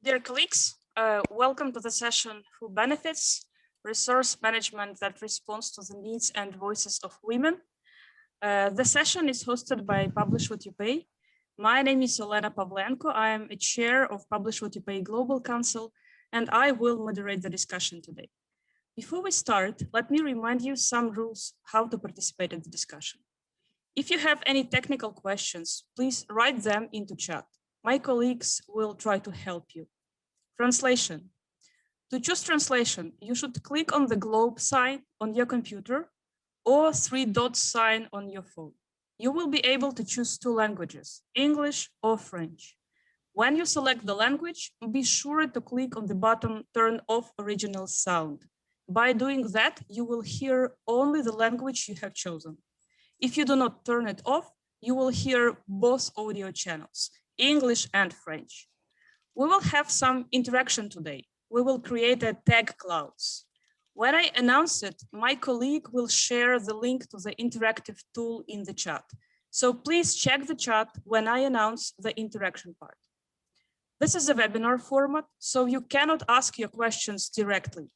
Dear colleagues, welcome to the session Who Benefits? Resource Management that Responds to the Needs and Voices of Women. The session is hosted by Publish What You Pay. My name is Olena Pavlenko. I am a chair of Publish What You Pay Global Council, and I will moderate the discussion today. Before we start, let me remind you some rules how to participate in the discussion. If you have any technical questions, please write them into chat. My colleagues will try to help you. Translation. To choose translation, you should click on the globe sign on your computer or 3 dots sign on your phone. You will be able to choose 2 languages, English or French. When you select the language, be sure to click on the button Turn off original sound. By doing that, you will hear only the language you have chosen. If you do not turn it off, you will hear both audio channels, English and French. We will have some interaction today. We will create a tag clouds. When I announce it, my colleague will share the link to the interactive tool in the chat. So please check the chat when I announce the interaction part. This is a webinar format, so you cannot ask your questions directly.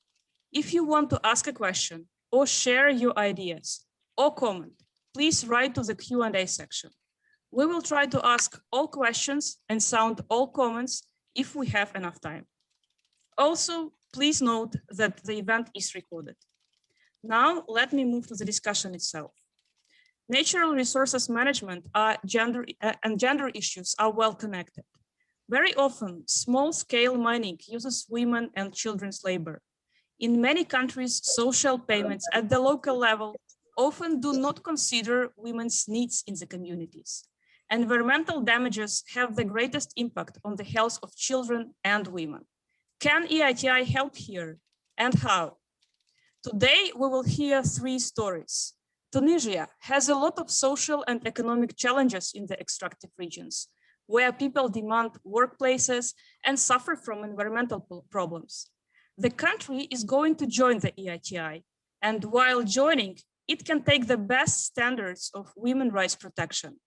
If you want to ask a question or share your ideas or comment, please write to the Q&A section. We will try to ask all questions and sound all comments if we have enough time. Also, please note that the event is recorded. Now, let me move to the discussion itself. Natural resources management and gender issues are well connected. Very often, small-scale mining uses women and children's labor. In many countries, social payments at the local level often do not consider women's needs in the communities. Environmental damages have the greatest impact on the health of children and women. Can EITI help here, and how? Today, we will hear 3 stories. Tunisia has a lot of social and economic challenges in the extractive regions, where people demand workplaces and suffer from environmental problems. The country is going to join the EITI, and while joining, it can take the best standards of women's rights protection.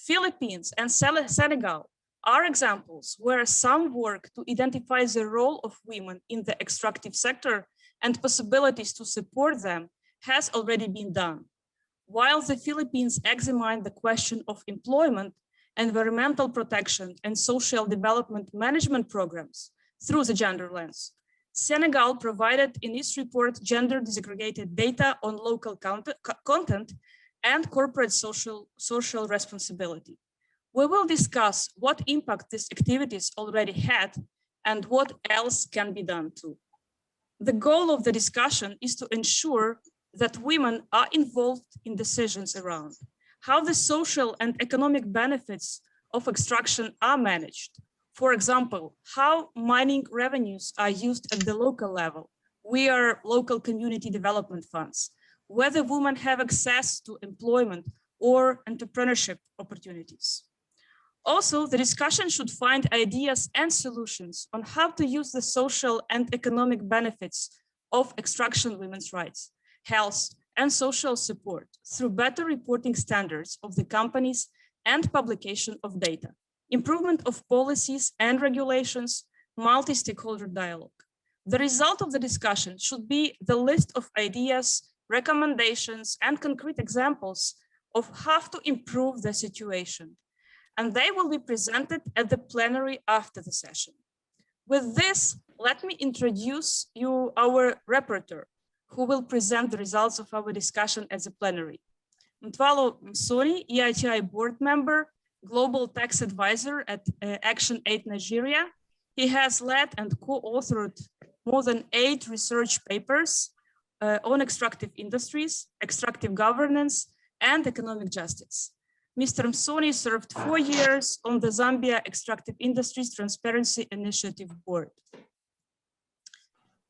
Philippines and Senegal are examples where some work to identify the role of women in the extractive sector and possibilities to support them has already been done. While the Philippines examined the question of employment, environmental protection, and social development management programs through the gender lens, Senegal provided in its report gender disaggregated data on local content and corporate social responsibility. We will discuss what impact these activities already had and what else can be done too. The goal of the discussion is to ensure that women are involved in decisions around how the social and economic benefits of extraction are managed. For example, how mining revenues are used at the local level. We are local community development funds, whether women have access to employment or entrepreneurship opportunities. Also, the discussion should find ideas and solutions on how to use the social and economic benefits of extraction women's rights, health, and social support through better reporting standards of the companies and publication of data, improvement of policies and regulations, multi-stakeholder dialogue. The result of the discussion should be the list of ideas, recommendations, and concrete examples of how to improve the situation. And they will be presented at the plenary after the session. With this, let me introduce you our rapporteur, who will present the results of our discussion at the plenary. Mthwalo Msoni, EITI board member, Global Tax Advisor at Action Aid Nigeria. He has led and co-authored more than 8 research papers on extractive industries, extractive governance, and economic justice. Mr. Msoni served 4 years on the Zambia Extractive Industries Transparency Initiative Board.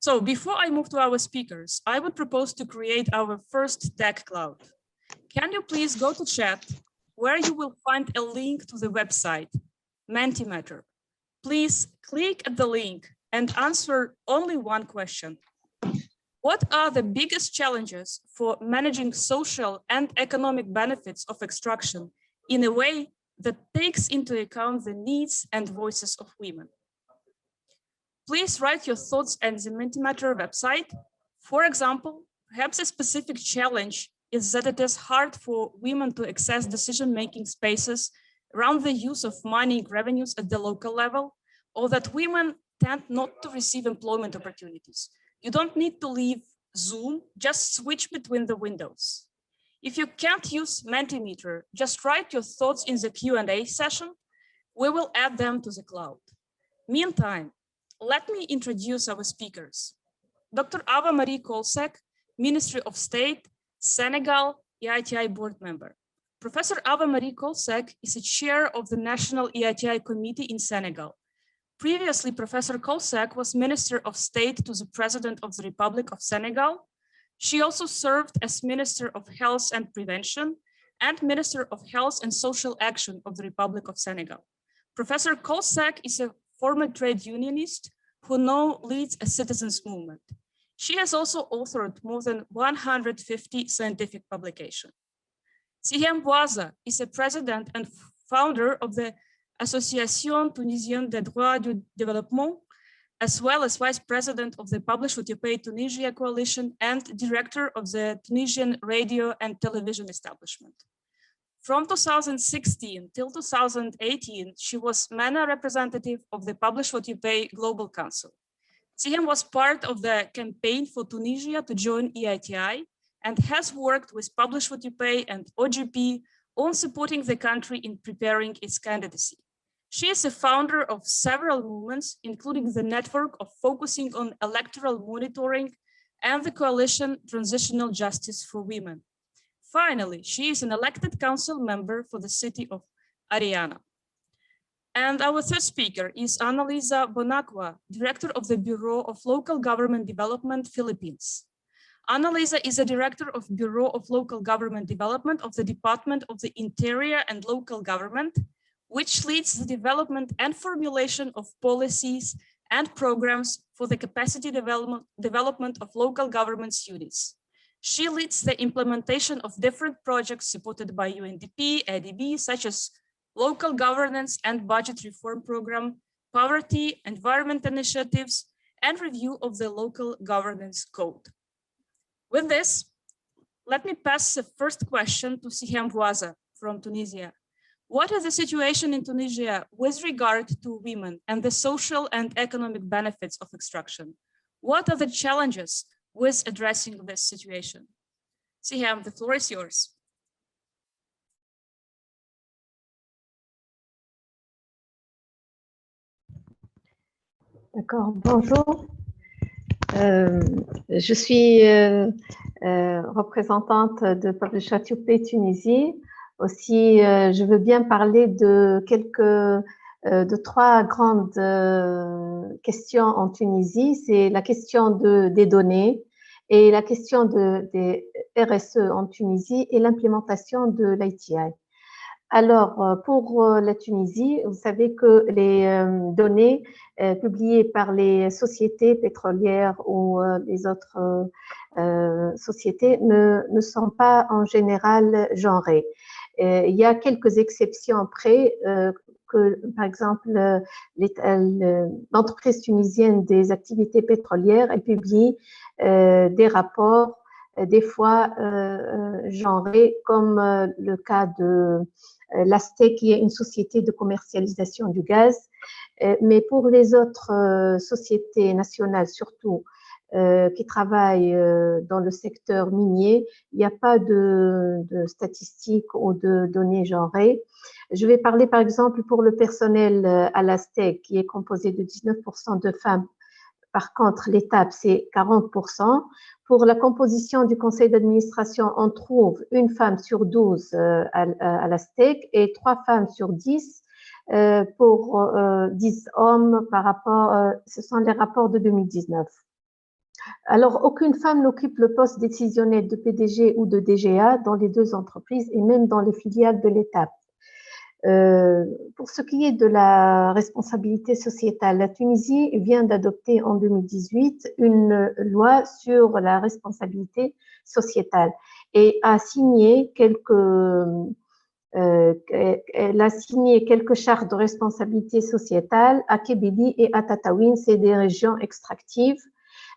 So before I move to our speakers, I would propose to create our first tag cloud. Can you please go to chat, where you will find a link to the website, Mentimeter. Please click at the link and answer only one question. What are the biggest challenges for managing social and economic benefits of extraction in a way that takes into account the needs and voices of women? Please write your thoughts at the Mentimeter website. For example, perhaps a specific challenge is that it is hard for women to access decision-making spaces around the use of mining revenues at the local level, or that women tend not to receive employment opportunities. You don't need to leave Zoom, just switch between the windows. If you can't use Mentimeter, just write your thoughts in the Q&A session. We will add them to the cloud. Meantime, let me introduce our speakers. Dr. Ava Marie Coll, Ministry of State, Senegal, EITI board member. Professor Ava Marie Coll is a chair of the National EITI Committee in Senegal. Previously, Professor Coll was Minister of State to the President of the Republic of Senegal. She also served as Minister of Health and Prevention and Minister of Health and Social Action of the Republic of Senegal. Professor Coll is a former trade unionist who now leads a citizens movement. She has also authored more than 150 scientific publications. Sihem Bouazza is a president and founder of the Association Tunisienne des Droits du Développement, as well as vice president of the Publish What You Pay Tunisia Coalition and director of the Tunisian radio and television establishment. From 2016 till 2018, she was MENA representative of the Publish What You Pay Global Council. Sihem was part of the campaign for Tunisia to join EITI and has worked with Publish What You Pay and OGP on supporting the country in preparing its candidacy. She is a founder of several movements, including the Network of Focusing on Electoral Monitoring and the Coalition Transitional Justice for Women. Finally, she is an elected council member for the city of Ariana. And our third speaker is Liza Bonagua, Director of the Bureau of Local Government Development, Philippines. Liza is a Director of Bureau of Local Government Development of the Department of the Interior and Local Government, which leads the development and formulation of policies and programs for the capacity development of local governments units. She leads the implementation of different projects supported by UNDP, ADB, such as Local Governance and Budget Reform Program, Poverty, Environment Initiatives, and review of the Local Governance Code. With this, let me pass the first question to Sihem Bouazza from Tunisia. What is the situation in Tunisia with regard to women and the social and economic benefits of extraction? What are the challenges with addressing this situation? Sihem, the floor is yours. D'accord, bonjour. Je suis représentante de Publish What You Pay Tunisie. Aussi, je veux bien parler de trois grandes questions en Tunisie. C'est la question des données et la question des RSE en Tunisie et l'implémentation de l'ITI. Alors, pour la Tunisie, vous savez que les données publiées par les sociétés pétrolières ou les autres sociétés ne sont pas en général genrées. Il y a quelques exceptions près, que par exemple l'entreprise tunisienne des activités pétrolières, elle publie des rapports des fois genrés, comme le cas de l'Aztec, qui est une société de commercialisation du gaz. Mais pour les autres sociétés nationales, surtout, qui travaillent dans le secteur minier, il n'y a pas de statistiques ou de données genrées. Je vais parler par exemple pour le personnel à l'Aztec, qui est composé de 19% de femmes. Par contre, l'étape, c'est 40%. Pour la composition du conseil d'administration, on trouve une femme sur 12 à l'Aztec et 3 femmes sur 10 pour 10 hommes par rapport, ce sont les rapports de 2019. Alors, aucune femme n'occupe le poste décisionnel de PDG ou de DGA dans les deux entreprises et même dans les filiales de l'État. Pour ce qui est de la responsabilité sociétale, la Tunisie vient d'adopter en 2018 une loi sur la responsabilité sociétale et a signé quelques Elle a signé quelques chartes de responsabilité sociétale à Kébéli et à Tataouine, c'est des régions extractives.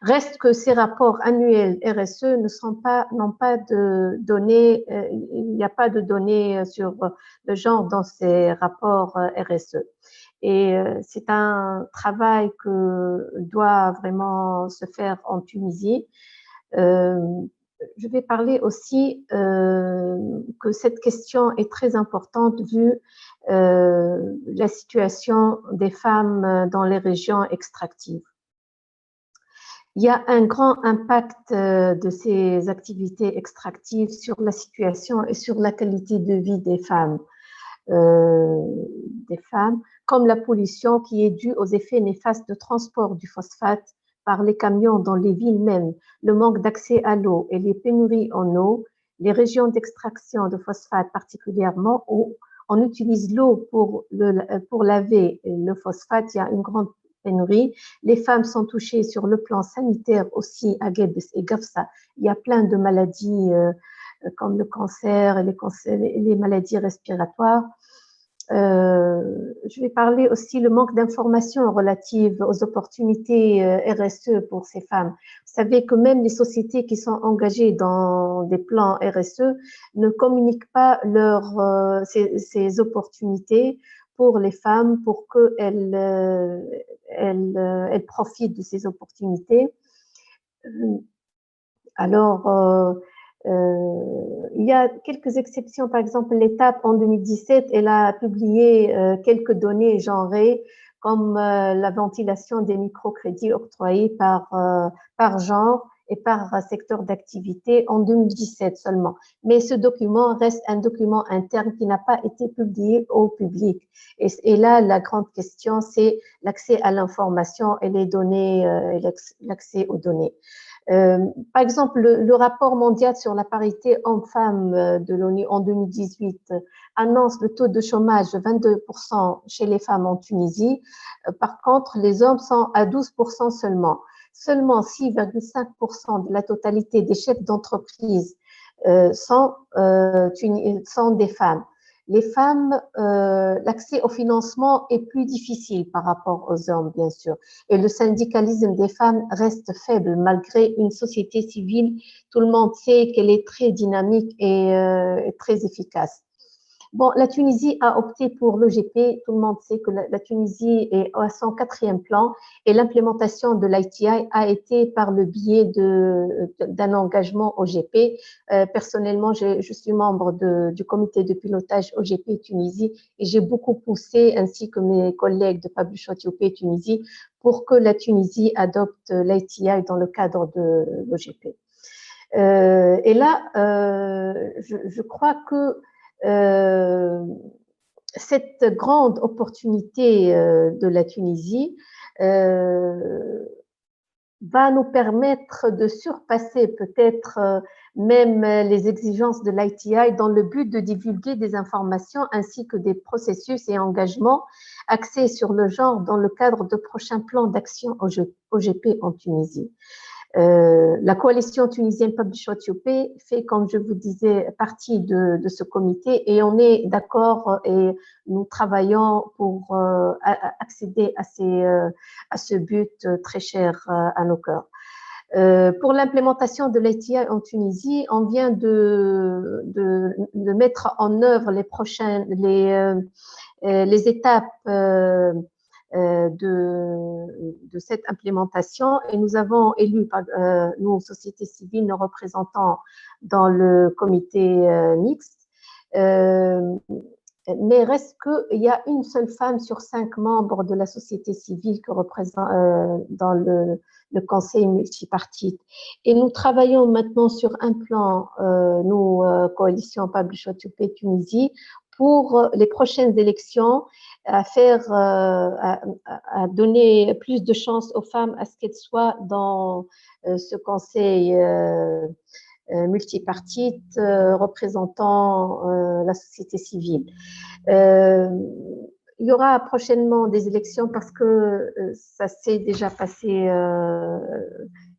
Reste que ces rapports annuels RSE n'ont pas de données, il n'y a pas de données sur le genre dans ces rapports RSE. Et c'est un travail que doit vraiment se faire en Tunisie. Je vais parler aussi que cette question est très importante vu la situation des femmes dans les régions extractives. Il y a un grand impact de ces activités extractives sur la situation et sur la qualité de vie des femmes, comme la pollution qui est due aux effets néfastes de transport du phosphate par les camions dans les villes mêmes, le manque d'accès à l'eau et les pénuries en eau, les régions d'extraction de phosphate particulièrement où on utilise l'eau pour laver le phosphate, il y a une grande pénurie. Les femmes sont touchées sur le plan sanitaire aussi à Guedes et Gafsa. Il y a plein de maladies comme le cancer et les maladies respiratoires. Je vais parler aussi le manque d'informations relatives aux opportunités RSE pour ces femmes. Vous savez que même les sociétés qui sont engagées dans des plans RSE ne communiquent pas ces opportunités pour les femmes, pour qu'elles profitent de ces opportunités. Alors, il y a quelques exceptions, par exemple l'ETAP en 2017, elle a publié quelques données genrées comme la ventilation des microcrédits octroyés par genre et par secteur d'activité en 2017 seulement. Mais ce document reste un document interne qui n'a pas été publié au public. Et là, la grande question, c'est l'accès à l'information et les données, l'accès aux données. Par exemple, le rapport mondial sur la parité hommes-femmes de l'ONU en 2018 annonce le taux de chômage de 22% chez les femmes en Tunisie. Par contre, les hommes sont à 12% seulement. Seulement 6,5% de la totalité des chefs d'entreprise sont des femmes. Les femmes, l'accès au financement est plus difficile par rapport aux hommes, bien sûr. Et le syndicalisme des femmes reste faible malgré une société civile. Tout le monde sait qu'elle est très dynamique et très efficace. Bon, la Tunisie a opté pour l'OGP. Tout le monde sait que la Tunisie est à son 4e plan et l'implémentation de l'ITI a été par le biais d'un engagement OGP. Personnellement, je suis membre du comité de pilotage OGP Tunisie et j'ai beaucoup poussé, ainsi que mes collègues de PWYP Tunisie, pour que la Tunisie adopte l'ITI dans le cadre de l'OGP. Et là, je crois que cette grande opportunité de la Tunisie va nous permettre de surpasser peut-être même les exigences de l'ITI dans le but de divulguer des informations ainsi que des processus et engagements axés sur le genre dans le cadre de prochains plans d'action OGP en Tunisie. La coalition tunisienne PWYP fait, comme je vous disais, partie de ce comité et on est d'accord et nous travaillons pour accéder à ce but très cher à nos cœurs. Pour l'implémentation de l'ITI en Tunisie, on vient de mettre en œuvre les étapes de cette implémentation et nous avons élu, nous, société civile, nos représentants dans le comité mixte. Mais reste qu'il y a une seule femme sur 5 membres de la société civile que représente dans le conseil multipartite. Et nous travaillons maintenant sur un plan, nous, coalition PWYP Tunisie, pour les prochaines élections, à donner plus de chances aux femmes à ce qu'elles soient dans ce conseil multipartite représentant la société civile. Il y aura prochainement des élections parce que ça s'est déjà passé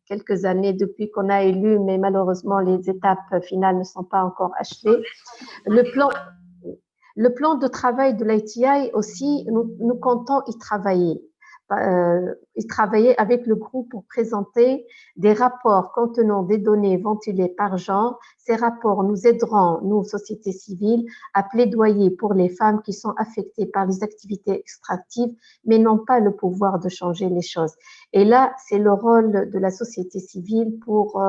quelques années depuis qu'on a élu, mais malheureusement les étapes finales ne sont pas encore achevées. Le plan de travail de l'ITI aussi, nous comptons y travailler. Avec le groupe pour présenter des rapports contenant des données ventilées par genre. Ces rapports nous aideront, nous, société civile, à plaidoyer pour les femmes qui sont affectées par les activités extractives, mais n'ont pas le pouvoir de changer les choses. Et là, c'est le rôle de la société civile pour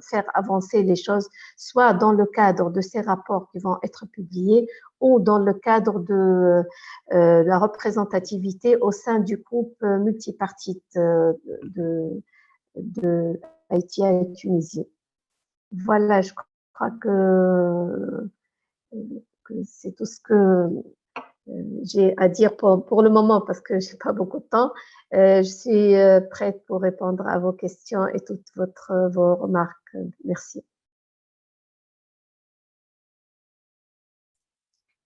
faire avancer les choses, soit dans le cadre de ces rapports qui vont être publiés, ou dans le cadre de la représentativité au sein du groupe multipartite de ITI Tunisie. Voilà, je crois que c'est tout ce que j'ai à dire pour le moment parce que je n'ai pas beaucoup de temps. Je suis prête pour répondre à vos questions et toutes vos remarques. Merci.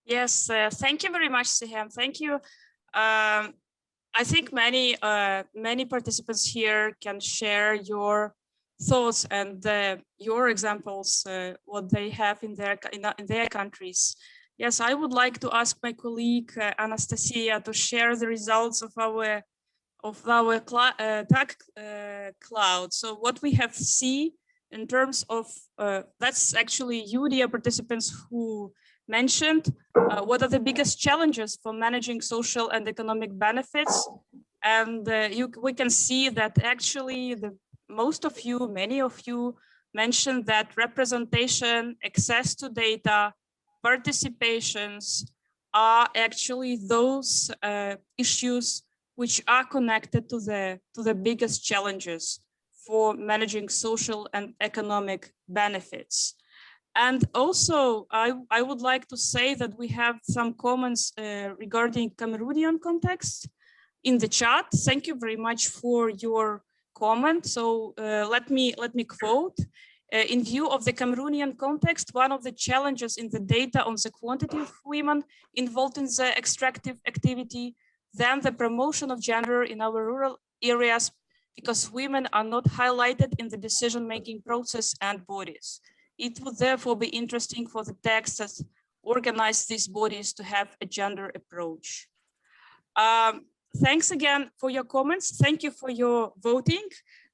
Yes, thank you very much, Sihem. Thank you. I think many participants here can share your thoughts and your examples, what they have in their countries. Yes, I would like to ask my colleague Anastasia to share the results of our tag cloud. So what we have seen in terms of that's actually you, dear participants, who mentioned what are the biggest challenges for managing social and economic benefits. And we can see that actually many of you mentioned that representation, access to data, participations are actually those issues which are connected to the biggest challenges for managing social and economic benefits. And also, I would like to say that we have some comments regarding Cameroonian context in the chat. Thank you very much for your comment. So let me quote. In view of the Cameroonian context, one of the challenges in the data on the quantity of women involved in the extractive activity, then the promotion of gender in our rural areas, because women are not highlighted in the decision-making process and bodies. It would therefore be interesting for the text that organize these bodies to have a gender approach. Thanks again for your comments. Thank you for your voting.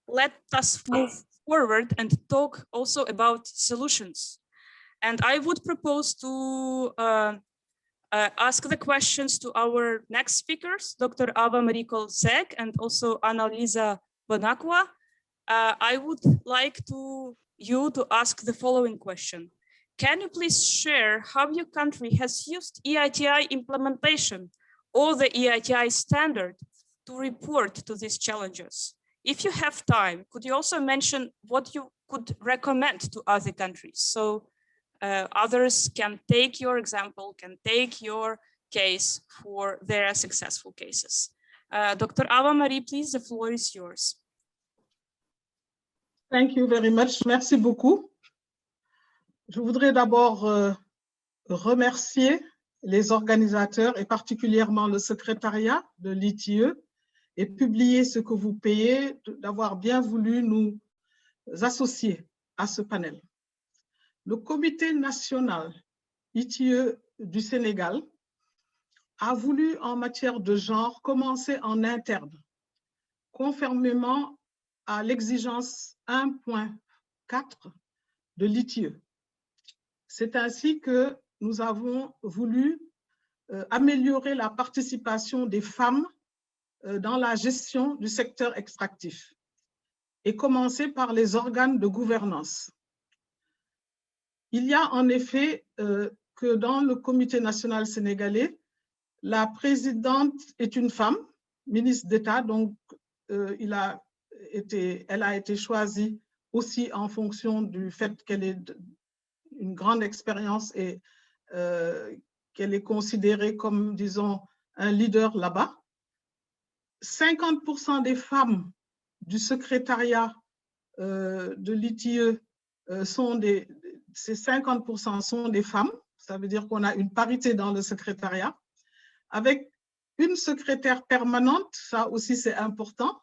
Let us move forward and talk also about solutions. And I would propose to ask the questions to our next speakers, Dr. Ava Marie Coll Seck and also Liza Bonagua. I would like you to ask the following question. Can you please share how your country has used EITI implementation or the EITI standard to report to these challenges? If you have time, could you also mention what you could recommend to other countries? So others can take your example, can take your case for their successful cases. Dr. Ava Marie, please, the floor is yours. Thank you very much. Merci beaucoup. Je voudrais d'abord remercier les organisateurs et particulièrement le secrétariat de l'ITIE et publier ce que vous payez d'avoir bien voulu nous associer à ce panel. Le comité national ITIE du Sénégal a voulu en matière de genre commencer en interne, conformément à l'exigence 1.4 de l'ITIE. C'est ainsi que nous avons voulu améliorer la participation des femmes dans la gestion du secteur extractif et commencer par les organes de gouvernance. Il y a en effet que dans le comité national sénégalais, la présidente est une femme, ministre d'État, donc elle a été choisie aussi en fonction du fait qu'elle ait une grande expérience et qu'elle est considérée comme, disons, un leader là-bas. 50% des femmes du secrétariat de l'ITIE ces 50% sont des femmes. Ça veut dire qu'on a une parité dans le secrétariat, avec une secrétaire permanente, ça aussi c'est important,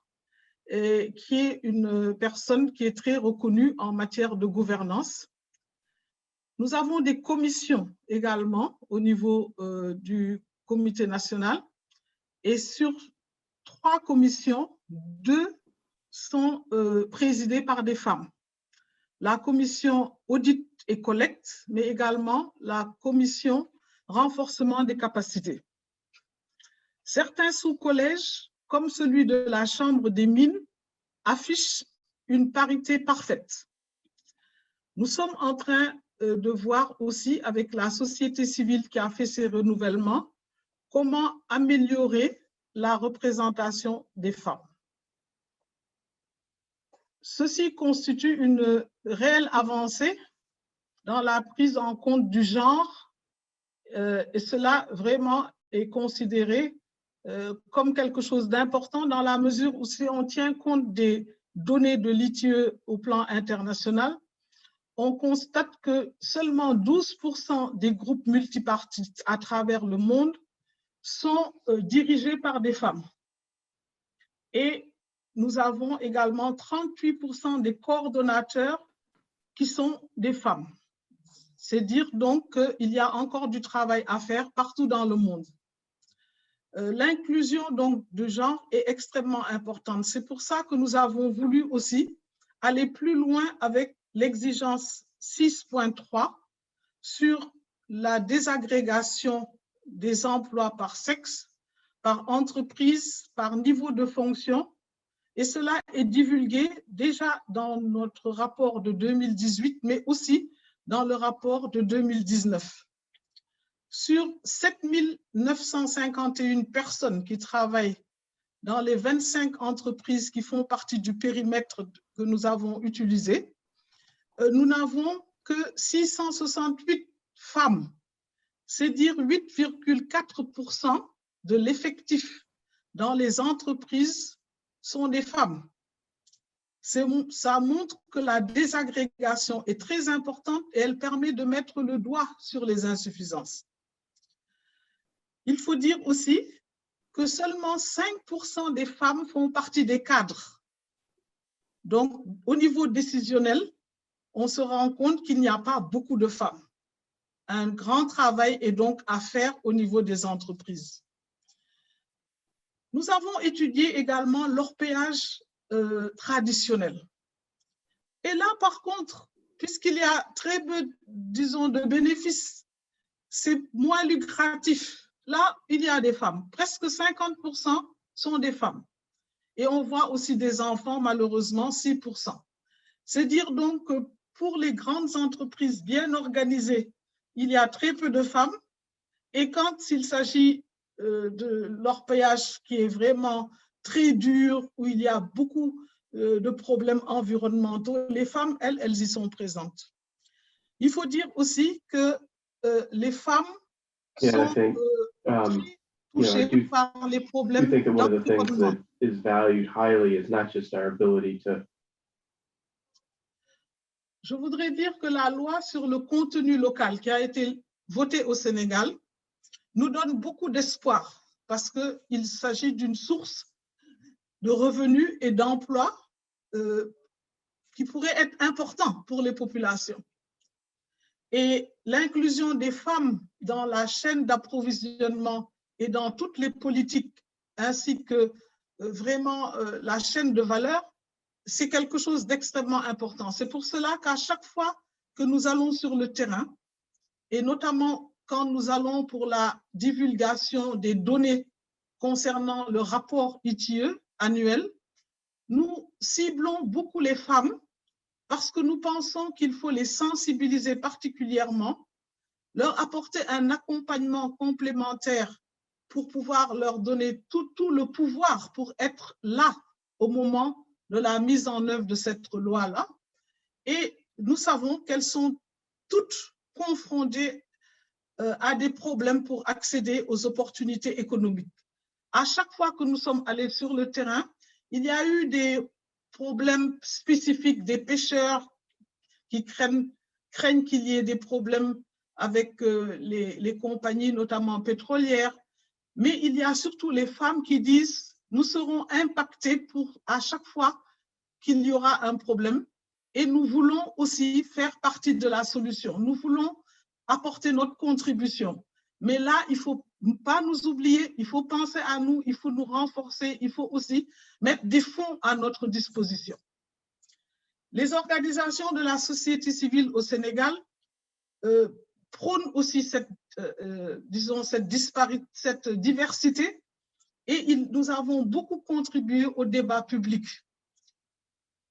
et qui est une personne qui est très reconnue en matière de gouvernance. Nous avons des commissions également au niveau du comité national. Et sur 3 commissions, 2 sont présidées par des femmes. La commission audit et collecte, mais également la commission renforcement des capacités. Certains sous-collèges, comme celui de la Chambre des mines, affichent une parité parfaite. Nous sommes en train de voir aussi avec la société civile qui a fait ses renouvellements, comment améliorer la représentation des femmes. Ceci constitue une réelle avancée dans la prise en compte du genre et cela vraiment est considéré comme quelque chose d'important dans la mesure où si on tient compte des données de l'ITIE au plan international, on constate que seulement 12% des groupes multipartites à travers le monde sont dirigés par des femmes. Et nous avons également 38% des coordonnateurs qui sont des femmes. C'est dire donc qu'il y a encore du travail à faire partout dans le monde. L'inclusion donc de genre est extrêmement importante. C'est pour ça que nous avons voulu aussi aller plus loin avec l'exigence 6.3 sur la désagrégation des emplois par sexe, par entreprise, par niveau de fonction. Et cela est divulgué déjà dans notre rapport de 2018, mais aussi dans le rapport de 2019. Sur 7 951 personnes qui travaillent dans les 25 entreprises qui font partie du périmètre que nous avons utilisé, nous n'avons que 668 femmes. C'est dire 8,4% de l'effectif dans les entreprises sont des femmes. Ça montre que la désagrégation est très importante et elle permet de mettre le doigt sur les insuffisances. Il faut dire aussi que seulement 5% des femmes font partie des cadres. Donc, au niveau décisionnel, on se rend compte qu'il n'y a pas beaucoup de femmes. Un grand travail est donc à faire au niveau des entreprises. Nous avons étudié également l'orpaillage traditionnel. Et là, par contre, puisqu'il y a très peu, disons, de bénéfices, c'est moins lucratif. Là, il y a des femmes. Presque 50% sont des femmes. Et on voit aussi des enfants, malheureusement, 6%. C'est dire donc que pour les grandes entreprises bien organisées, il y a très peu de femmes. Et quand il s'agit de l'orpaillage qui est vraiment très dur, où il y a beaucoup de problèmes environnementaux, les femmes, elles y sont présentes. Il faut dire aussi que les femmes sont touchées par les problèmes d'environnement. Je voudrais dire que la loi sur le contenu local qui a été votée au Sénégal nous donne beaucoup d'espoir parce qu'il s'agit d'une source de revenus et d'emplois qui pourrait être important pour les populations. Et l'inclusion des femmes dans la chaîne d'approvisionnement et dans toutes les politiques, ainsi que vraiment la chaîne de valeur, c'est quelque chose d'extrêmement important. C'est pour cela qu'à chaque fois que nous allons sur le terrain, et notamment quand nous allons pour la divulgation des données concernant le rapport ITIE annuel, nous ciblons beaucoup les femmes parce que nous pensons qu'il faut les sensibiliser particulièrement, leur apporter un accompagnement complémentaire pour pouvoir leur donner tout le pouvoir pour être là au moment de la mise en œuvre de cette loi-là. Et nous savons qu'elles sont toutes confrontées à des problèmes pour accéder aux opportunités économiques. À chaque fois que nous sommes allés sur le terrain, il y a eu des problèmes spécifiques des pêcheurs qui craignent qu'il y ait des problèmes avec les compagnies, notamment pétrolières. Mais il y a surtout les femmes qui disent « nous serons impactées à chaque fois qu'il y aura un problème et nous voulons aussi faire partie de la solution. Nous voulons apporter notre contribution. Mais là, il ne faut pas nous oublier, il faut penser à nous, il faut nous renforcer, il faut aussi mettre des fonds à notre disposition. Les organisations de la société civile au Sénégal prônent aussi cette diversité et nous avons beaucoup contribué au débat public.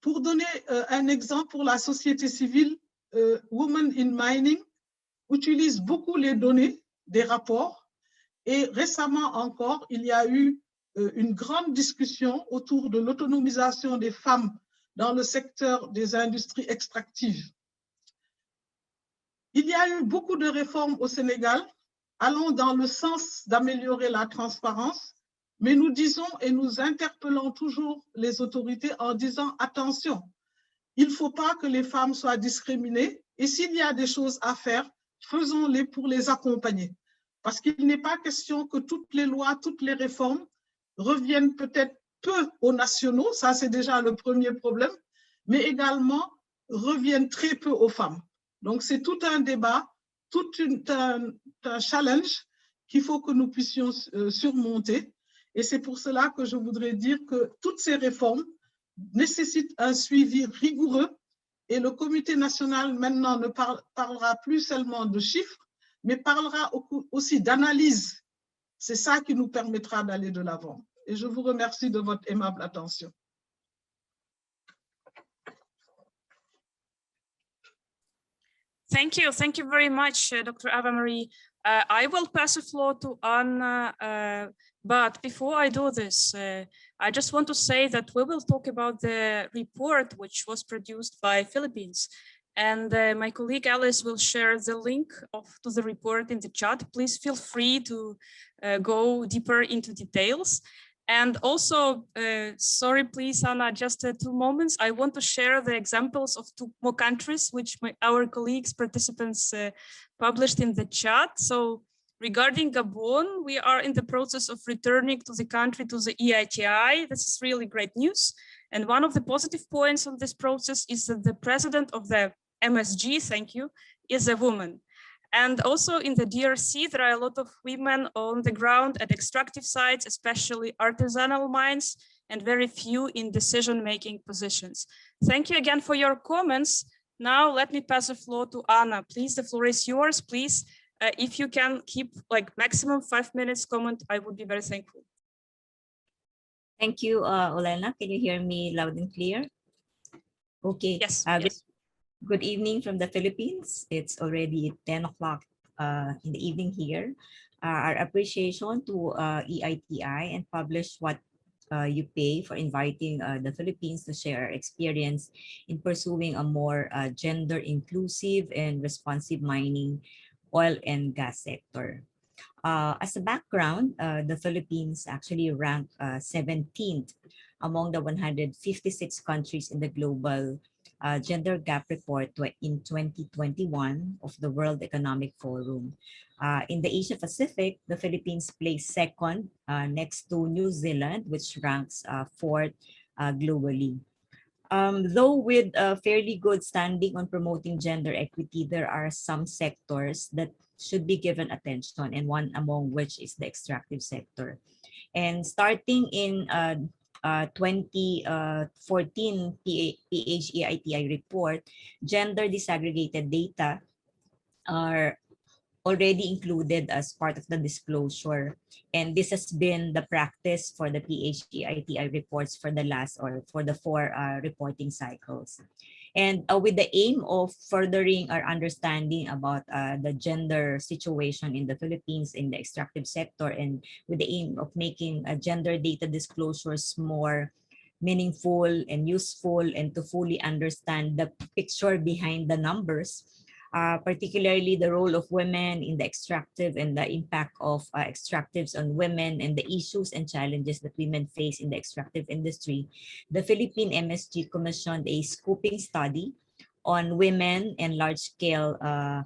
Pour donner un exemple pour la société civile, Women in Mining utilise beaucoup les données des rapports et récemment encore, il y a eu une grande discussion autour de l'autonomisation des femmes dans le secteur des industries extractives. Il y a eu beaucoup de réformes au Sénégal allant dans le sens d'améliorer la transparence, mais nous disons et nous interpellons toujours les autorités en disant attention, il ne faut pas que les femmes soient discriminées et s'il y a des choses à faire, faisons-les pour les accompagner. Parce qu'il n'est pas question que toutes les lois, toutes les réformes reviennent peut-être peu aux nationaux, ça c'est déjà le premier problème, mais également reviennent très peu aux femmes. Donc c'est tout un débat, tout un challenge qu'il faut que nous puissions surmonter. Et c'est pour cela que je voudrais dire que toutes ces réformes nécessitent un suivi rigoureux et le comité national maintenant ne parlera plus seulement de chiffres, mais parlera aussi d'analyse. C'est ça qui nous permettra d'aller de l'avant. Et je vous remercie de votre aimable attention. Thank you very much, Dr. Ava-Marie. I will pass the floor to Anna, but before I do this, I just want to say that we will talk about the report which was produced by Philippines. And my colleague Alice will share the link to the report in the chat. Please feel free to go deeper into details. And also, sorry, please, Anna, just 2 moments. I want to share the examples of 2 more countries which our colleagues, participants published in the chat. So regarding Gabon, we are in the process of returning to the country to the EITI. This is really great news. And one of the positive points on this process is that the president of the MSG, thank you, is a woman. And also in the DRC, there are a lot of women on the ground at extractive sites, especially artisanal mines, and very few in decision-making positions. Thank you again for your comments. Now let me pass the floor to Anna. Please, the floor is yours. Please, if you can keep like maximum 5 minutes comment, I would be very thankful. Thank you, Olena. Can you hear me loud and clear? Okay. Yes. Yes. Good evening from the Philippines. It's already 10 o'clock in the evening here. Our appreciation to EITI and PWYP for inviting the Philippines to share our experience in pursuing a more gender inclusive and responsive mining, oil and gas sector. As a background, the Philippines actually ranked 17th among the 156 countries in the global Gender Gap Report in 2021 of the World Economic Forum. In the Asia Pacific, the Philippines placed 2nd next to New Zealand, which ranks 4th globally. Though with a fairly good standing on promoting gender equity, there are some sectors that should be given attention, and one among which is the extractive sector. And starting in 2014 PHEITI report, gender disaggregated data are already included as part of the disclosure. And this has been the practice for the PHEITI reports for the last or for the 4 reporting cycles. And with the aim of furthering our understanding about the gender situation in the Philippines in the extractive sector, and with the aim of making gender data disclosures more meaningful and useful, and to fully understand the picture behind the numbers, particularly the role of women in the extractive and the impact of extractives on women and the issues and challenges that women face in the extractive industry, the Philippine MSG commissioned a scoping study on women and large-scale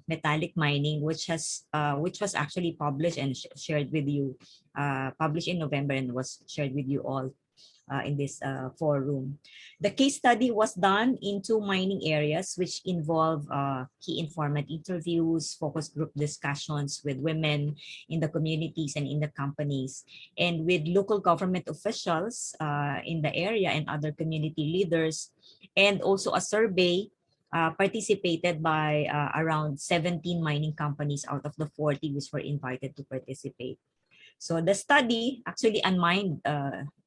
metallic mining, which was actually published and shared with you, published in November and was shared with you all in this forum. The case study was done in 2 mining areas, which involve key informant interviews, focus group discussions with women in the communities and in the companies, and with local government officials in the area and other community leaders, and also a survey participated by around 17 mining companies out of the 40 which were invited to participate. So the study actually unmined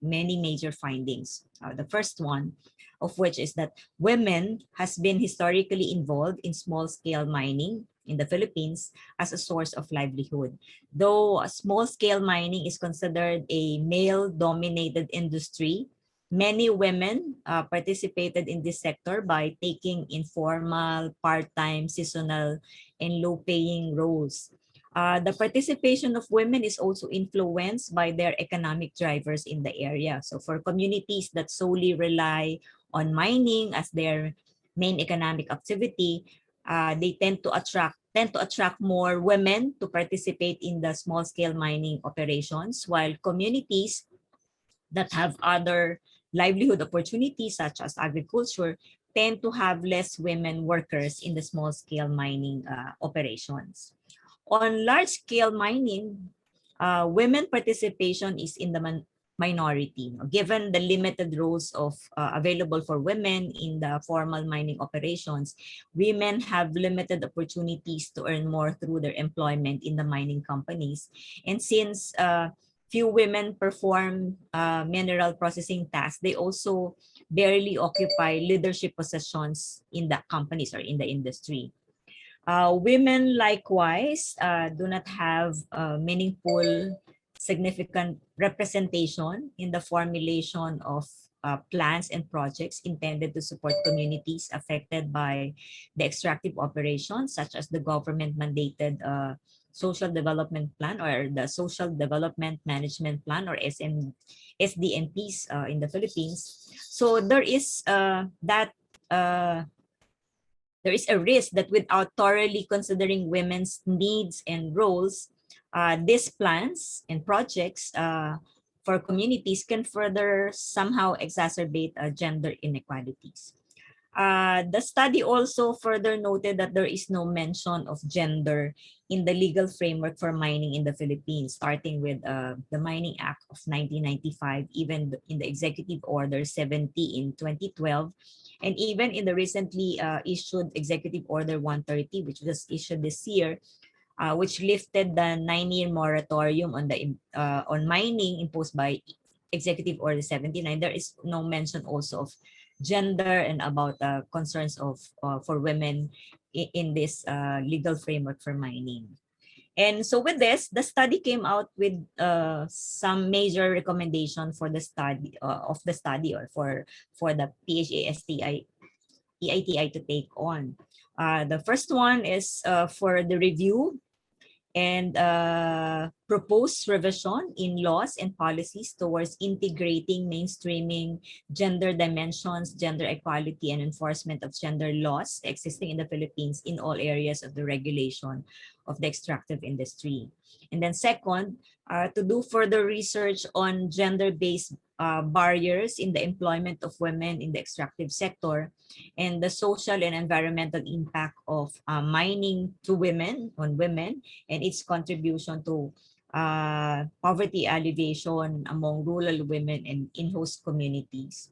many major findings. The first one of which is that women has been historically involved in small-scale mining in the Philippines as a source of livelihood. Though small-scale mining is considered a male-dominated industry, many women participated in this sector by taking informal, part-time, seasonal, and low-paying roles. The participation of women is also influenced by their economic drivers in the area. So for communities that solely rely on mining as their main economic activity, they tend to attract more women to participate in the small-scale mining operations, while communities that have other livelihood opportunities such as agriculture tend to have less women workers in the small-scale mining operations. On large-scale mining, women participation is in the minority. Given the limited roles available for women in the formal mining operations, women have limited opportunities to earn more through their employment in the mining companies. And since few women perform mineral processing tasks, they also barely occupy leadership positions in the companies or in the industry. Women likewise do not have meaningful, significant representation in the formulation of plans and projects intended to support communities affected by the extractive operations, such as the government-mandated Social Development Plan or the Social Development Management Plan or SDMPs in the Philippines. So there is there is a risk that without thoroughly considering women's needs and roles, these plans and projects for communities can further somehow exacerbate gender inequalities. The study also further noted that there is no mention of gender in the legal framework for mining in the Philippines, starting with the Mining Act of 1995, even in the Executive Order 70 in 2012, and even in the recently issued Executive Order 130, which was issued this year, which lifted the 9-year moratorium on mining imposed by Executive Order 79. There is no mention also of gender and about concerns of for women in this legal framework for mining. And so with this, the study came out with some major recommendation for the study or for the PHASTI EITI to take on. The first one is for the review and proposed revision in laws and policies towards integrating mainstreaming gender dimensions, gender equality, and enforcement of gender laws existing in the Philippines in all areas of the regulation of the extractive industry. And then second, to do further research on gender-based barriers in the employment of women in the extractive sector and the social and environmental impact of mining to women and its contribution to poverty alleviation among rural women and in-host communities.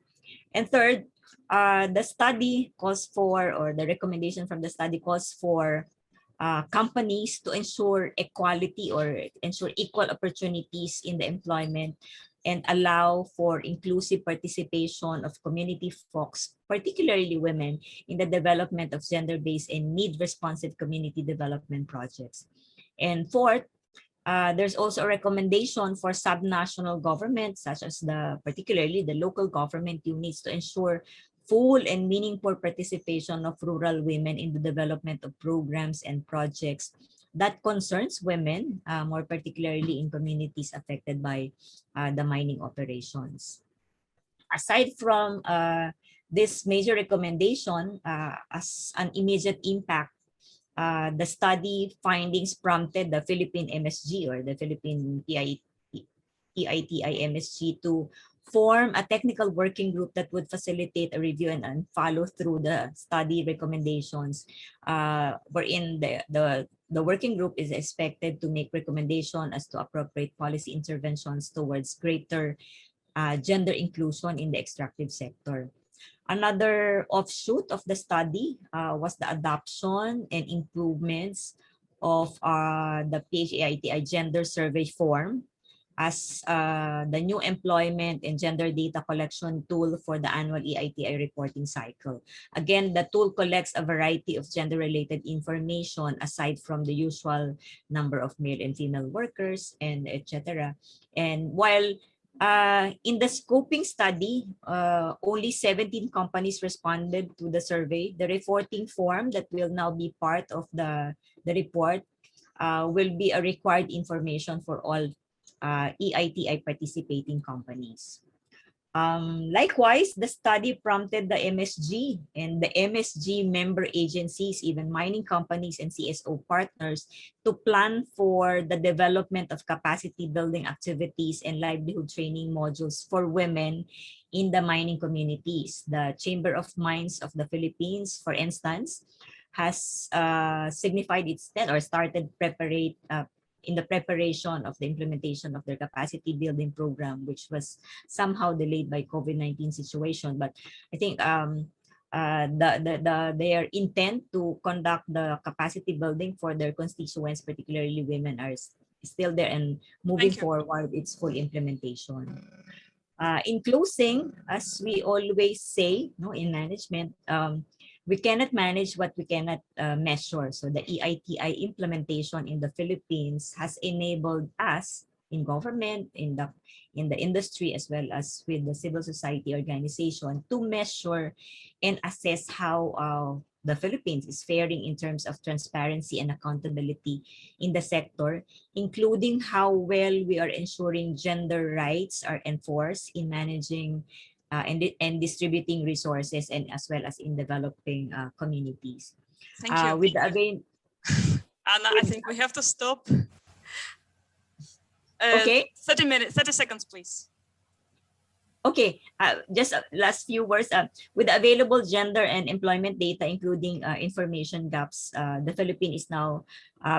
And third, the study calls for, or the recommendation from the study calls for companies to ensure equality or ensure equal opportunities in the employment and allow for inclusive participation of community folks, particularly women, in the development of gender-based and need-responsive community development projects. And fourth, there's also a recommendation for subnational governments, such as particularly the local government units, to ensure full and meaningful participation of rural women in the development of programs and projects that concerns women, more particularly in communities affected by the mining operations. Aside from this major recommendation, as an immediate impact, the study findings prompted the Philippine MSG or the Philippine EITI MSG to form a technical working group that would facilitate a review and follow through the study recommendations, wherein the working group is expected to make recommendations as to appropriate policy interventions towards greater gender inclusion in the extractive sector. Another offshoot of the study was the adoption and improvements of the EITI Gender Survey form as the new employment and gender data collection tool for the annual EITI reporting cycle. Again, the tool collects a variety of gender-related information aside from the usual number of male and female workers and etc. And while in the scoping study, only 17 companies responded to the survey, the reporting form that will now be part of the report will be a required information for all EITI participating companies. Likewise, the study prompted the MSG and the MSG member agencies, even mining companies and CSO partners, to plan for the development of capacity building activities and livelihood training modules for women in the mining communities. The Chamber of Mines of the Philippines, for instance, has signified its intent or started in the preparation of the implementation of their capacity building program, which was somehow delayed by COVID-19 situation. But I think their intent to conduct the capacity building for their constituents, particularly women, are still there, and moving forward, it's full implementation. In closing, as we always say, in management, we cannot manage what we cannot measure. So the EITI implementation in the Philippines has enabled us in government, in the industry, as well as with the civil society organization, to measure and assess how the Philippines is faring in terms of transparency and accountability in the sector, including how well we are ensuring gender rights are enforced in managing and distributing resources, and as well as in developing communities. Thank you. With Anna, I think we have to stop. Okay. 30 seconds, please. Okay, just last few words. With the available gender and employment data, including information gaps, the Philippines is now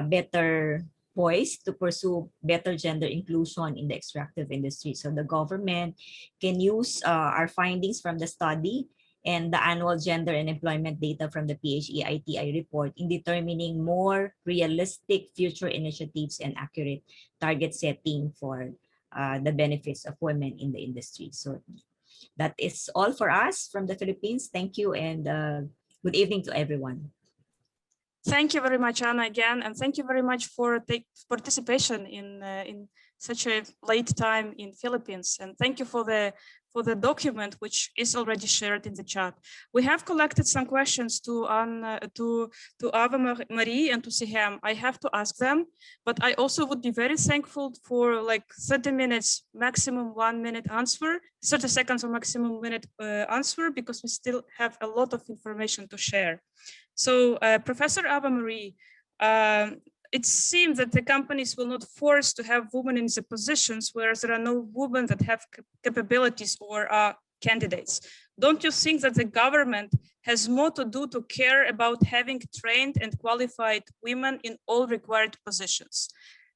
better poised to pursue better gender inclusion in the extractive industry. So the government can use our findings from the study and the annual gender and employment data from the PHEITI report in determining more realistic future initiatives and accurate target setting for the benefits of women in the industry. So that is all for us from the Philippines. Thank you, and good evening to everyone. Thank you very much, Anna, again, and thank you very much for the participation in such a late time in Philippines. And thank you for the document, which is already shared in the chat. We have collected some questions to Ava Marie and to Sihem. I have to ask them, but I also would be very thankful for like 30 minutes, maximum 1 minute answer, 30 seconds or maximum minute answer, because we still have a lot of information to share. So Professor Ava Marie, it seems that the companies will not force to have women in the positions where there are no women that have capabilities or are candidates. Don't you think that the government has more to do to care about having trained and qualified women in all required positions?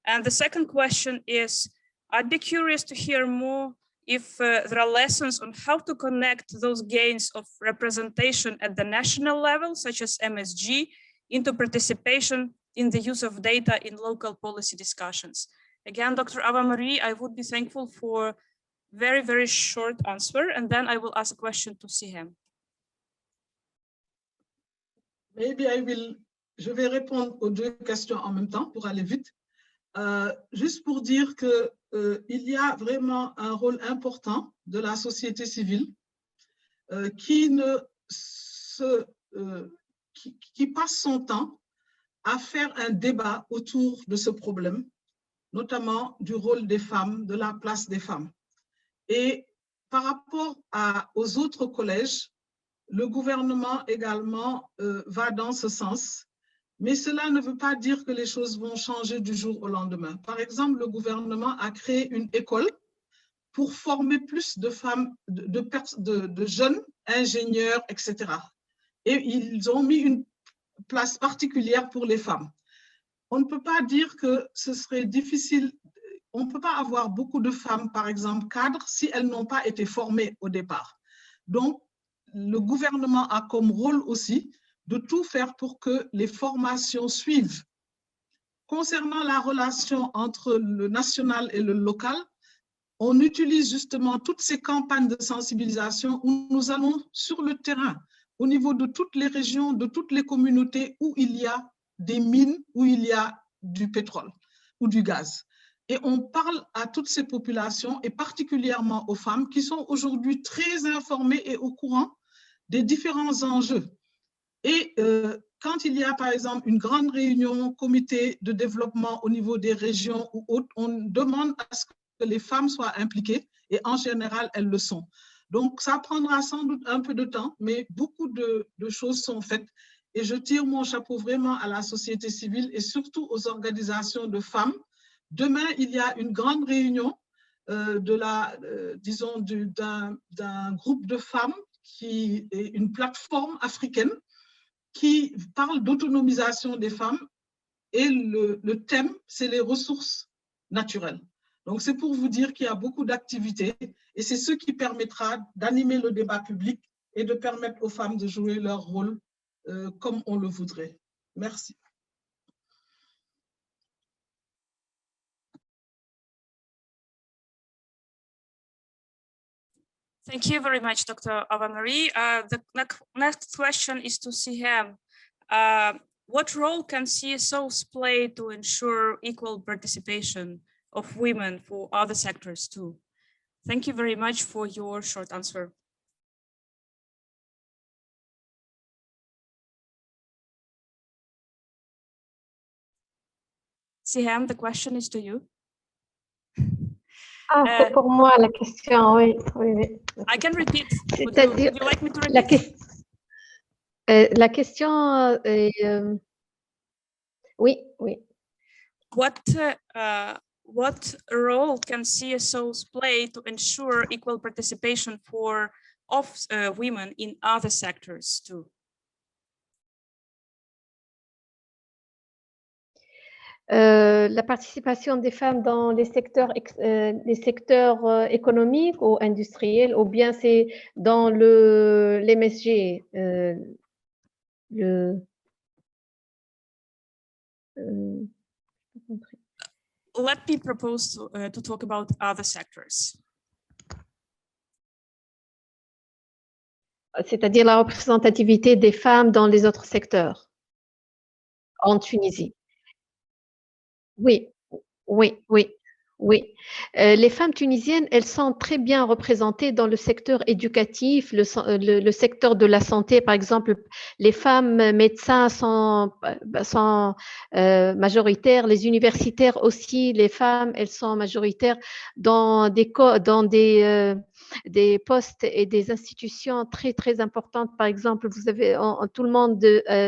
And the second question is, I'd be curious to hear more if there are lessons on how to connect those gains of representation at the national level, such as MSG, into participation in the use of data in local policy discussions. Again, Dr. Ava Marie, I would be thankful for very, very short answer, and then I will ask a question to Sihem. Maybe je vais répondre aux deux questions en même temps pour aller vite. Juste pour dire que il y a vraiment un rôle important de la société civile qui passe son temps à faire un débat autour de ce problème, notamment du rôle des femmes, de la place des femmes. Et par rapport aux autres collèges, le gouvernement également va dans ce sens. Mais cela ne veut pas dire que les choses vont changer du jour au lendemain. Par exemple, le gouvernement a créé une école pour former plus de femmes, de jeunes ingénieurs, etc. Et ils ont mis une place particulière pour les femmes. On ne peut pas dire que ce serait difficile, on ne peut pas avoir beaucoup de femmes, par exemple, cadres, si elles n'ont pas été formées au départ. Donc, le gouvernement a comme rôle aussi de tout faire pour que les formations suivent. Concernant la relation entre le national et le local, on utilise justement toutes ces campagnes de sensibilisation où nous allons sur le terrain, au niveau de toutes les régions, de toutes les communautés où il y a des mines, où il y a du pétrole ou du gaz. Et on parle à toutes ces populations et particulièrement aux femmes qui sont aujourd'hui très informées et au courant des différents enjeux. Et quand il y a par exemple une grande réunion, comité de développement au niveau des régions ou autres, on demande à ce que les femmes soient impliquées et en général, elles le sont. Donc, ça prendra sans doute un peu de temps, mais beaucoup de choses sont faites. Et je tire mon chapeau vraiment à la société civile et surtout aux organisations de femmes. Demain, il y a une grande réunion disons, d'un groupe de femmes qui est une plateforme africaine qui parle d'autonomisation des femmes et le thème, c'est les ressources naturelles. Donc, c'est pour vous dire qu'il y a beaucoup d'activités et c'est ce qui permettra d'animer le débat public et de permettre aux femmes de jouer leur rôle comme on le voudrait. Merci. Thank you very much, Dr. Ava-Marie. The next question is to Sihem. What role can CSOs play to ensure equal participation of women for other sectors too? Thank you very much for your short answer. Sihem, the question is to you. Ah, c'est pour moi la question, oui. I can repeat. Would you like me to repeat? La question est... oui. What role can CSOs play to ensure equal participation of women in other sectors too? La participation des femmes dans les secteurs économiques ou industriels, ou bien c'est dans l'MSG, Let me propose to talk about other sectors. C'est-à-dire la représentativité des femmes dans les autres secteurs en Tunisie. Oui. Les femmes tunisiennes, elles sont très bien représentées dans le secteur éducatif, le secteur de la santé. Par exemple, les femmes médecins sont majoritaires, les universitaires aussi, les femmes, elles sont majoritaires dans des postes et des institutions très, très importantes. Par exemple, tout le monde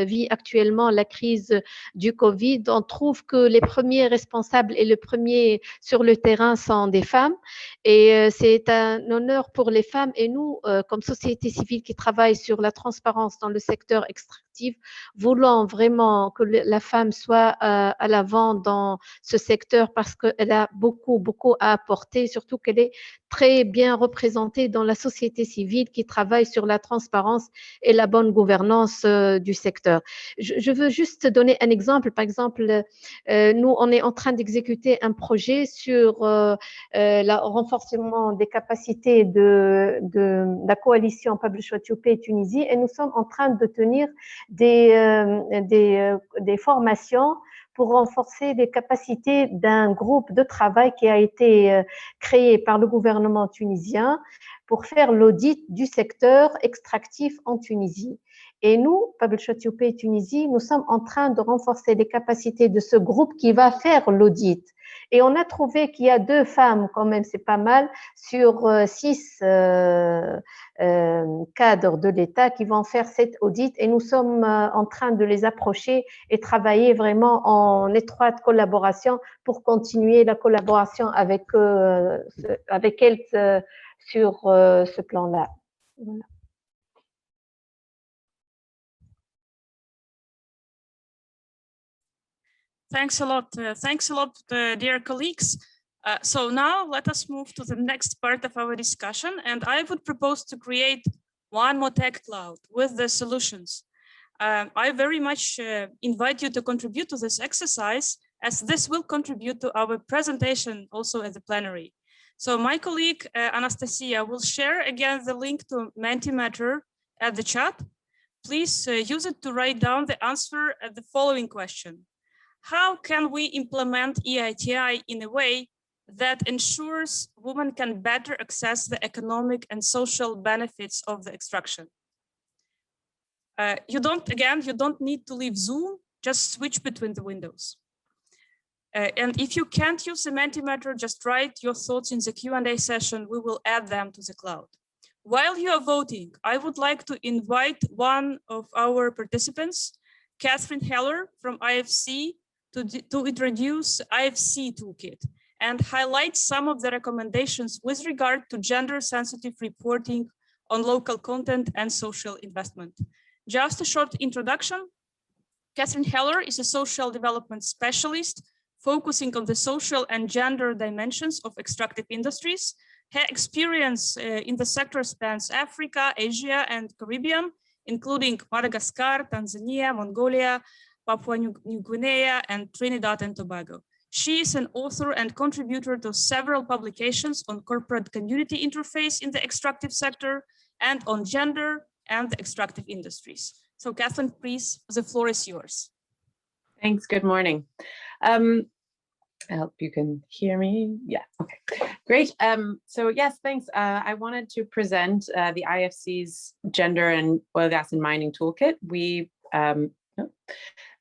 vit actuellement la crise du Covid. On trouve que les premiers responsables et les premiers sur le terrain sont des femmes. Et c'est un honneur pour les femmes. Et nous, comme société civile qui travaille sur la transparence dans le secteur extractif, voulons vraiment que la femme soit à l'avant dans ce secteur parce qu'elle a beaucoup, beaucoup à apporter, surtout qu'elle est très bien représentée dans la société civile qui travaille sur la transparence et la bonne gouvernance du secteur. Je veux juste donner un exemple. Par exemple, nous, on est en train d'exécuter un projet sur le renforcement des capacités de la coalition PWYP Tunisie et nous sommes en train de tenir des formations pour renforcer les capacités d'un groupe de travail qui a été créé par le gouvernement tunisien pour faire l'audit du secteur extractif en Tunisie. Et nous, PWYP Tunisie, nous sommes en train de renforcer les capacités de ce groupe qui va faire l'audit. Et on a trouvé qu'il y a 2 femmes, quand même, c'est pas mal, sur 6 cadres de l'État qui vont faire cet audit. Et nous sommes en train de les approcher et travailler vraiment en étroite collaboration pour continuer la collaboration avec elles sur ce plan-là. Voilà. Thanks a lot. Dear colleagues. So now let us move to the next part of our discussion. And I would propose to create one more tech cloud with the solutions. I very much invite you to contribute to this exercise, as this will contribute to our presentation also at the plenary. So my colleague, Anastasia, will share again the link to Mentimeter at the chat. Please use it to write down the answer at the following question. How can we implement EITI in a way that ensures women can better access the economic and social benefits of the extraction? You don't need to leave Zoom, just switch between the windows. And if you can't use the Mentimeter, just write your thoughts in the Q&A session. We will add them to the cloud. While you are voting, I would like to invite one of our participants, Catherine Heller from IFC, to introduce IFC Toolkit and highlight some of the recommendations with regard to gender-sensitive reporting on local content and social investment. Just a short introduction. Catherine Heller is a social development specialist focusing on the social and gender dimensions of extractive industries. Her experience in the sector spans Africa, Asia, and Caribbean, including Madagascar, Tanzania, Mongolia, Papua New Guinea, and Trinidad and Tobago. She is an author and contributor to several publications on corporate community interface in the extractive sector and on gender and the extractive industries. So Catherine, please, the floor is yours. Thanks, good morning. I hope you can hear me. Yeah, okay, great. So yes, thanks. I wanted to present the IFC's Gender and Oil, Gas and Mining Toolkit.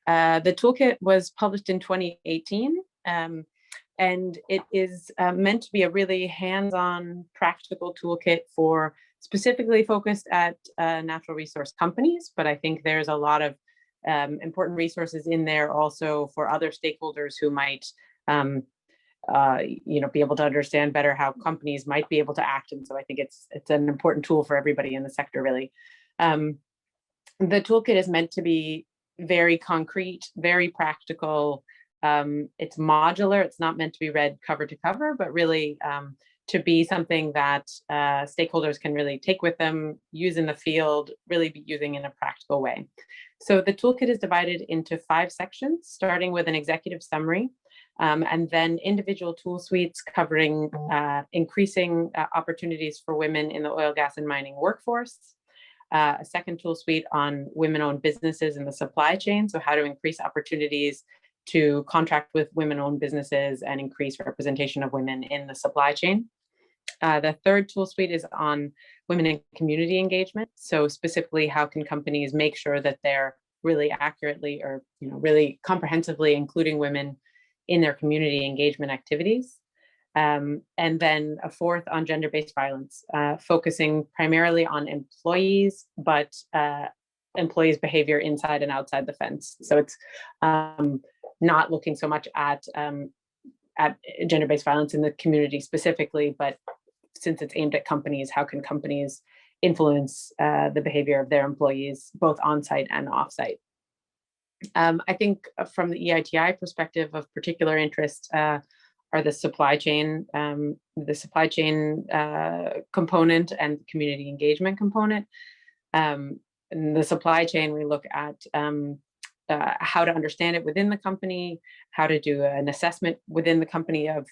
The toolkit was published in 2018, and it is meant to be a really hands-on practical toolkit for specifically focused at natural resource companies, but I think there's a lot of important resources in there also for other stakeholders who might be able to understand better how companies might be able to act. And so I think it's an important tool for everybody in the sector, really. The toolkit is meant to be very concrete, very practical. It's modular. It's not meant to be read cover to cover, but really to be something that stakeholders can really take with them, use in the field, really be using in a practical way. So the toolkit is divided into 5 sections, starting with an executive summary, and then individual tool suites covering increasing opportunities for women in the oil, gas, and mining workforce. A second tool suite on women-owned businesses in the supply chain, so how to increase opportunities to contract with women-owned businesses and increase representation of women in the supply chain. The third tool suite is on women in community engagement, so specifically how can companies make sure that they're really accurately or really comprehensively including women in their community engagement activities. And then a fourth on gender-based violence, focusing primarily on employees, but employees' behavior inside and outside the fence. So it's not looking so much at gender-based violence in the community specifically, but since it's aimed at companies, how can companies influence the behavior of their employees, both on-site and off-site? I think from the EITI perspective of particular interest are the supply chain component and the community engagement component. In the supply chain, we look at how to understand it within the company, how to do an assessment within the company of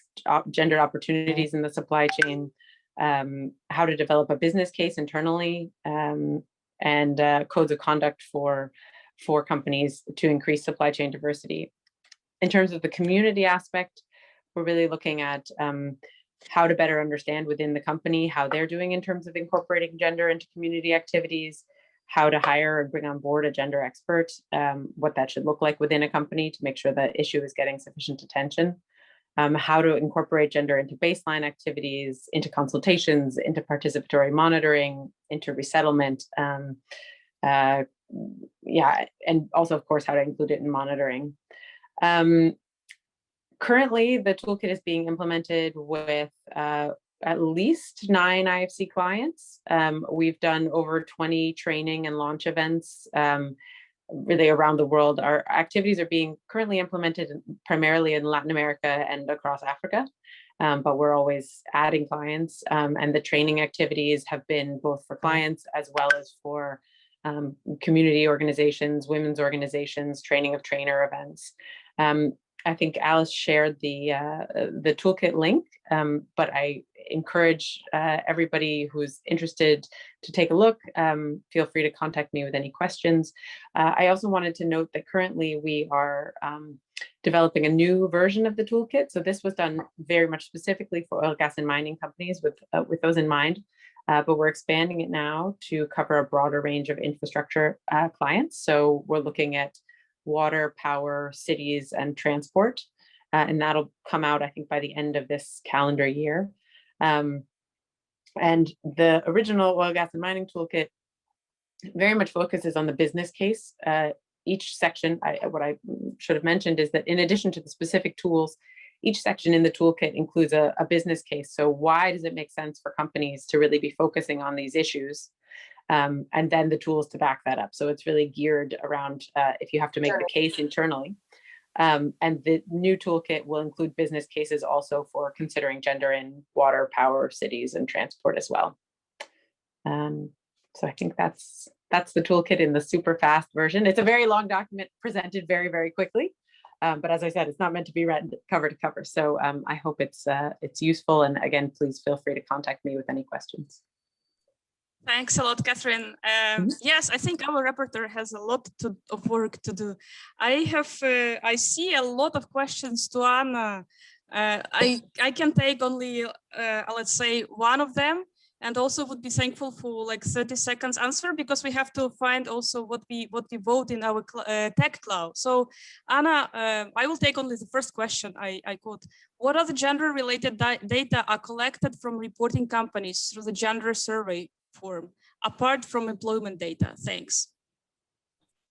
gender opportunities in the supply chain, how to develop a business case internally, and codes of conduct for companies to increase supply chain diversity. In terms of the community aspect, we're really looking at how to better understand within the company how they're doing in terms of incorporating gender into community activities, how to hire and bring on board a gender expert, what that should look like within a company to make sure that issue is getting sufficient attention. how to incorporate gender into baseline activities, into consultations, into participatory monitoring, into resettlement. Yeah, and also, of course, how to include it in monitoring. Currently, the toolkit is being implemented with at least 9 IFC clients. We've done over 20 training and launch events really around the world. Our activities are being currently implemented primarily in Latin America and across Africa, but we're always adding clients. And the training activities have been both for clients as well as for community organizations, women's organizations, training of trainer events. I think Alice shared the toolkit link, but I encourage everybody who's interested to take a look. Feel free to contact me with any questions. I also wanted to note that currently we are developing a new version of the toolkit. So this was done very much specifically for oil, gas, and mining companies with those in mind. But we're expanding it now to cover a broader range of infrastructure clients. So we're looking at water, power, cities, and transport. And that'll come out, I think, by the end of this calendar year. And the original oil, gas, and mining toolkit very much focuses on the business case. Each section, what I should have mentioned is that in addition to the specific tools, each section in the toolkit includes a business case. So why does it make sense for companies to really be focusing on these issues? And then the tools to back that up. So it's really geared around if you have to make the case internally. And the new toolkit will include business cases also for considering gender in water, power, cities, and transport as well. So I think that's the toolkit in the super fast version. It's a very long document presented very, very quickly. But as I said, it's not meant to be read cover to cover. So I hope it's useful. And again, please feel free to contact me with any questions. Thanks a lot, Catherine. Yes, I think our rapporteur has a lot of work to do. I see a lot of questions to Anna. I can take only, let's say, one of them, and also would be thankful for like 30 seconds answer, because we have to find also what we vote in our tech cloud. So Anna, I will take only the first question I quote. What are the gender related data are collected from reporting companies through the gender survey form, apart from employment data? Thanks.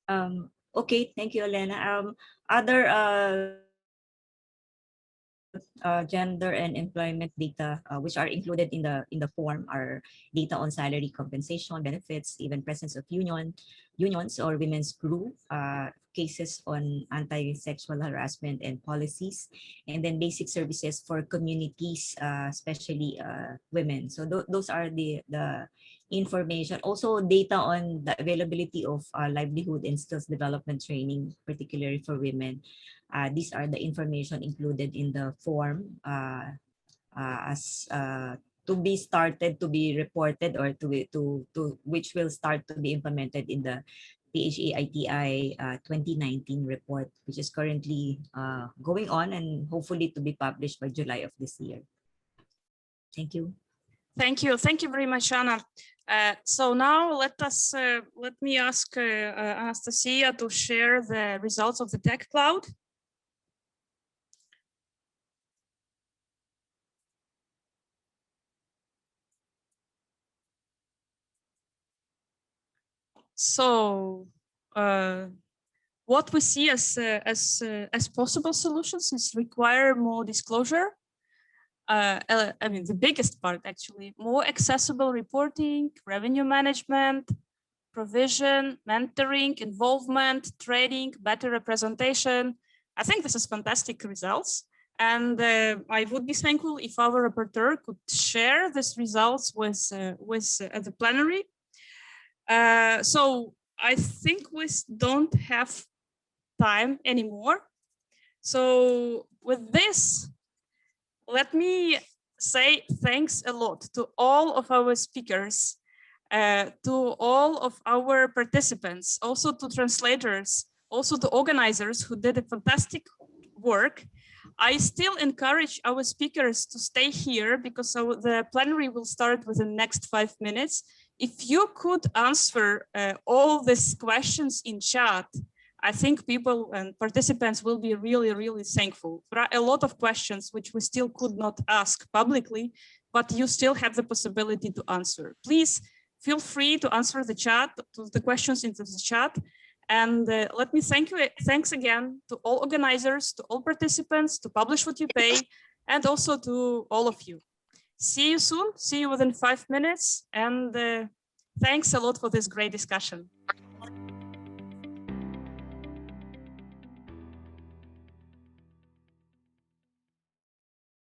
Okay, thank you, Olena. Other gender and employment data which are included in the form are data on salary, compensation, benefits, even presence of unions or women's group, cases on anti-sexual harassment and policies, and then basic services for communities, especially women. So those are the information. Also data on the availability of livelihood and skills development training, particularly for women. These are the information included in the form as to be started, to be reported, or to which will start to be implemented in the PHEITI 2019 report, which is currently going on and hopefully to be published by July of this year. Thank you. Thank you. Thank you very much, Anna. So now let me ask Anastasia to share the results of the Tech Cloud. So what we see as possible solutions is require more disclosure. I mean, the biggest part actually, more accessible reporting, revenue management, provision, mentoring, involvement, training, better representation. I think this is fantastic results. And I would be thankful if our rapporteur could share these results with the plenary. So I think we don't have time anymore. So with this, let me say thanks a lot to all of our speakers, to all of our participants, also to translators, also to organizers who did a fantastic work. I still encourage our speakers to stay here because the plenary will start within the next 5 minutes. If you could answer all these questions in chat, I think people and participants will be really, really thankful. There are a lot of questions which we still could not ask publicly, but you still have the possibility to answer. Please feel free to answer the questions into the chat. And let me thanks again to all organizers, to all participants, to Publish What You Pay, and also to all of you. See you soon, see you within 5 minutes, and thanks a lot for this great discussion.